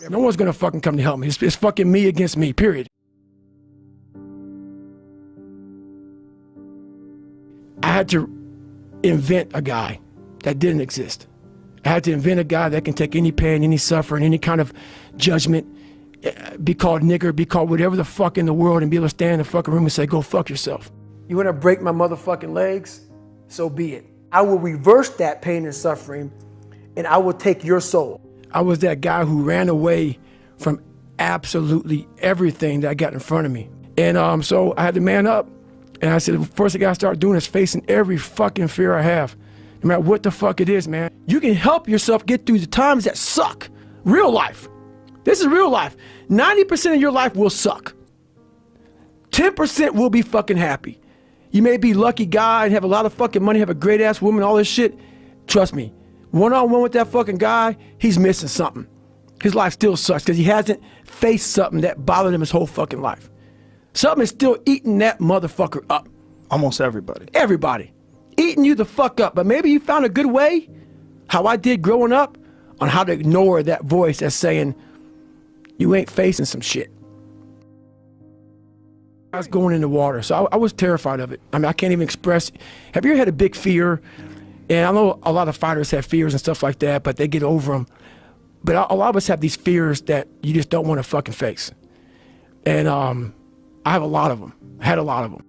No one's gonna fucking come to help me. It's fucking me against me, period. I had to invent a guy that didn't exist. I had to invent a guy that can take any pain, any suffering, any kind of judgment, be called nigger, be called whatever the fuck in the world, and be able to stand in the fucking room and say, go fuck yourself. You wanna break my motherfucking legs? So be it. I will reverse that pain and suffering, and I will take your soul. I was that guy who ran away from absolutely everything that I got in front of me. And so I had to man up. And I said, the first thing I gotta start doing is facing every fucking fear I have. No matter what the fuck it is, man. You can help yourself get through the times that suck. Real life. This is real life. 90% of your life will suck. 10% will be fucking happy. You may be a lucky guy and have a lot of fucking money, have a great ass woman, all this shit. Trust me, one-on-one with that fucking guy, he's missing something. His life still sucks because he hasn't faced something that bothered him his whole fucking life. Something is still eating that motherfucker up. Almost everybody. Everybody. Eating you the fuck up. But maybe you found a good way, how I did growing up, on how to ignore that voice that's saying, you ain't facing some shit. I was going in the water, so I was terrified of it. I mean, I can't even express. Have you ever had a big fear? And I know a lot of fighters have fears and stuff like that, but they get over them. But a lot of us have these fears that you just don't want to fucking face. And I have a lot of them. I had a lot of them.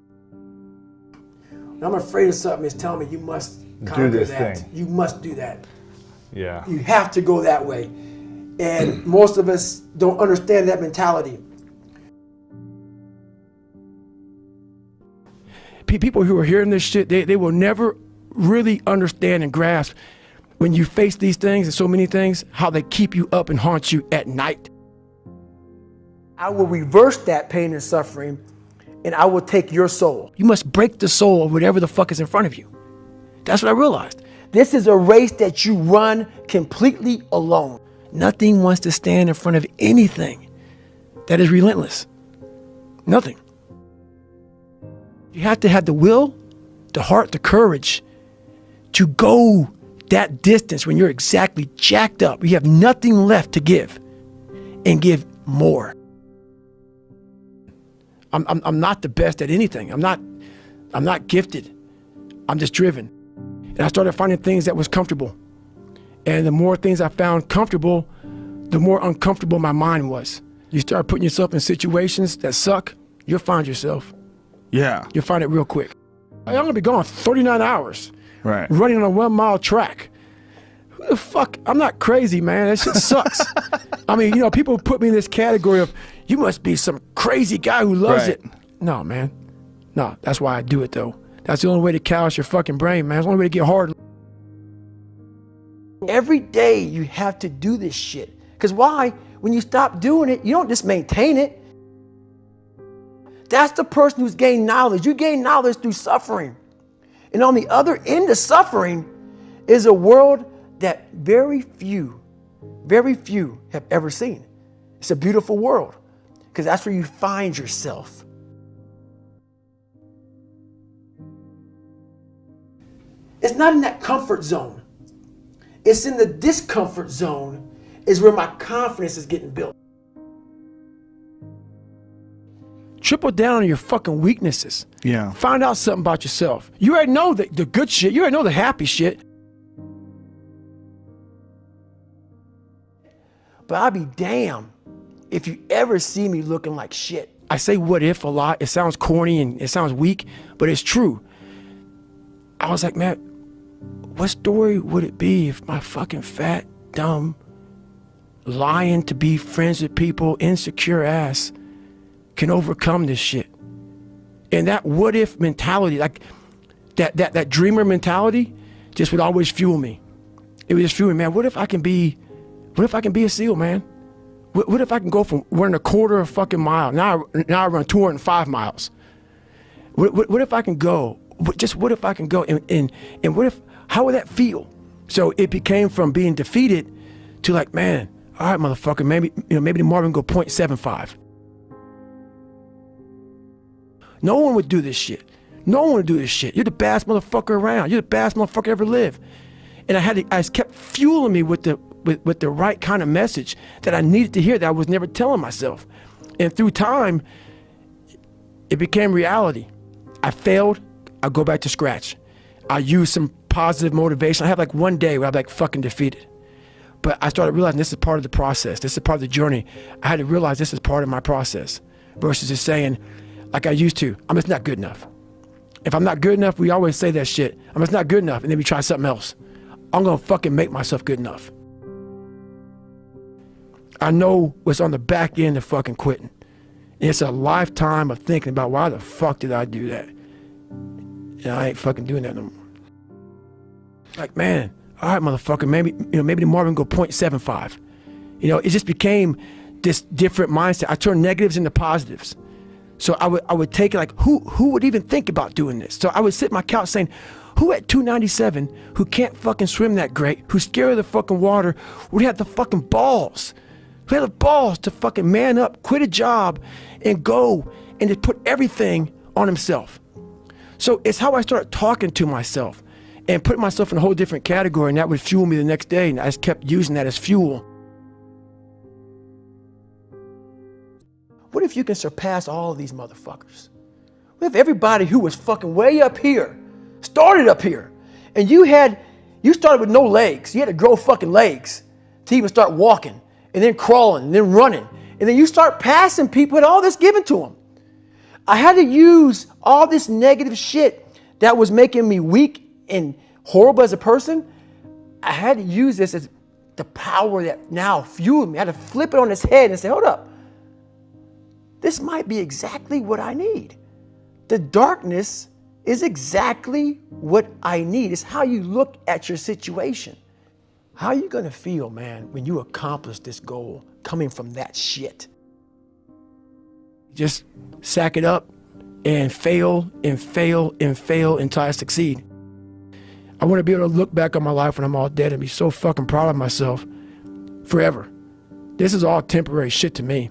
When I'm afraid of something, it's telling me you must conquer that. Thing. You must do that. Yeah. You have to go that way. And most of us don't understand that mentality. People who are hearing this shit, they will never really understand and grasp when you face these things and so many things, how they keep you up and haunt you at night. I will reverse that pain and suffering, and I will take your soul. You must break the soul of whatever the fuck is in front of you. That's what I realized. This is a race that you run completely alone. Nothing wants to stand in front of anything that is relentless. Nothing. You have to have the will, the heart, the courage to go that distance when you're exactly jacked up. You have nothing left to give, and give more. I'm not the best at anything. I'm not gifted. I'm just driven. And I started finding things that was comfortable. And the more things I found comfortable, the more uncomfortable my mind was. You start putting yourself in situations that suck, you'll find yourself. Yeah. You'll find it real quick. I'm gonna be gone 39 hours. Right. Running on a 1 mile track. Who the fuck? I'm not crazy, man. That shit sucks. I mean, you know, people put me in this category of, you must be some crazy guy who loves it. No, man. No, that's why I do it, though. That's the only way to callous your fucking brain, man. It's the only way to get hard. Every day you have to do this shit. Because why? When you stop doing it, you don't just maintain it. That's the person who's gained knowledge. You gain knowledge through suffering. And on the other end of suffering is a world that very few have ever seen. It's a beautiful world because that's where you find yourself. It's not in that comfort zone. It's in the discomfort zone is where my confidence is getting built. Triple down on your fucking weaknesses. Yeah. Find out something about yourself. You already know the good shit. You already know the happy shit. But I'll be damned if you ever see me looking like shit. I say what if a lot. It sounds corny and it sounds weak, but it's true. I was like, man, what story would it be if my fucking fat, dumb, lying to be friends with people, insecure ass can overcome this shit? And that what if mentality, like that dreamer mentality just would always fuel me. It would just fuel me, man. What if I can be a SEAL, man? What if I can go from running a quarter of a fucking mile, now I run 205 miles. What if I can go, what if I can go, and what if, how would that feel? So it became from being defeated to like, man, all right, motherfucker, maybe tomorrow we can go 0.75. No one would do this shit. No one would do this shit. You're the baddest motherfucker around. You're the baddest motherfucker ever lived. And I just kept fueling me with with the right kind of message that I needed to hear that I was never telling myself. And through time, it became reality. I failed, I go back to scratch. I use some positive motivation. I had like one day where I'm like fucking defeated. But I started realizing this is part of the process. This is part of the journey. I had to realize this is part of my process versus just saying, like I used to, I'm just not good enough. If I'm not good enough, we always say that shit. I'm just not good enough, and then we try something else. I'm gonna fucking make myself good enough. I know what's on the back end of fucking quitting. And it's a lifetime of thinking about why the fuck did I do that? And I ain't fucking doing that no more. Like, man, all right, motherfucker, maybe tomorrow we can go 0.75. It just became this different mindset. I turned negatives into positives. So I would take it like, who would even think about doing this? So I would sit on my couch saying, who at 297, who can't fucking swim that great, who's scared of the fucking water, would have the fucking balls? Who had the balls to fucking man up, quit a job, and go and just put everything on himself? So it's how I started talking to myself and putting myself in a whole different category, and that would fuel me the next day, and I just kept using that as fuel. What if you can surpass all of these motherfuckers? What if everybody who was fucking way up here started up here, and you started with no legs. You had to grow fucking legs to even start walking, and then crawling, and then running, and then you start passing people with all this given to them. I had to use all this negative shit that was making me weak and horrible as a person. I had to use this as the power that now fueled me. I had to flip it on its head and say, hold up. This might be exactly what I need. The darkness is exactly what I need. It's how you look at your situation. How are you gonna feel, man, when you accomplish this goal coming from that shit? Just sack it up and fail and fail and fail until I succeed. I wanna be able to look back on my life when I'm all dead and be so fucking proud of myself forever. This is all temporary shit to me.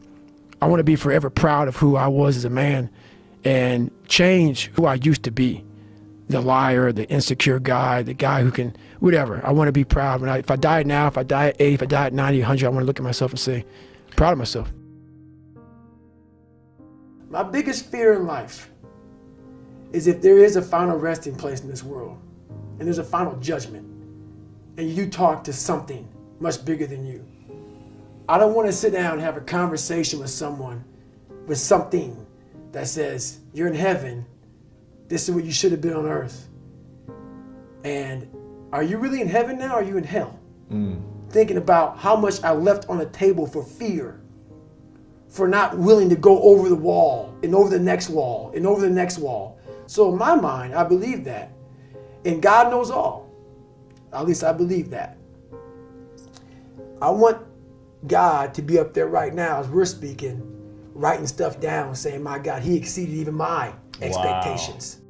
I want to be forever proud of who I was as a man and change who I used to be. The liar, the insecure guy, the guy who can, whatever. I want to be proud. If I die now, if I die at 80, if I die at 90, 100, I want to look at myself and say, proud of myself. My biggest fear in life is if there is a final resting place in this world and there's a final judgment and you talk to something much bigger than you. I don't want to sit down and have a conversation with someone, with something that says, you're in heaven, this is what you should have been on earth. And are you really in heaven now, or are you in hell? Thinking about how much I left on the table for fear, for not willing to go over the wall, and over the next wall, and over the next wall. So in my mind, I believe that. And God knows all. At least I believe that. I want God to be up there right now as we're speaking, writing stuff down, saying, my God, he exceeded even my expectations.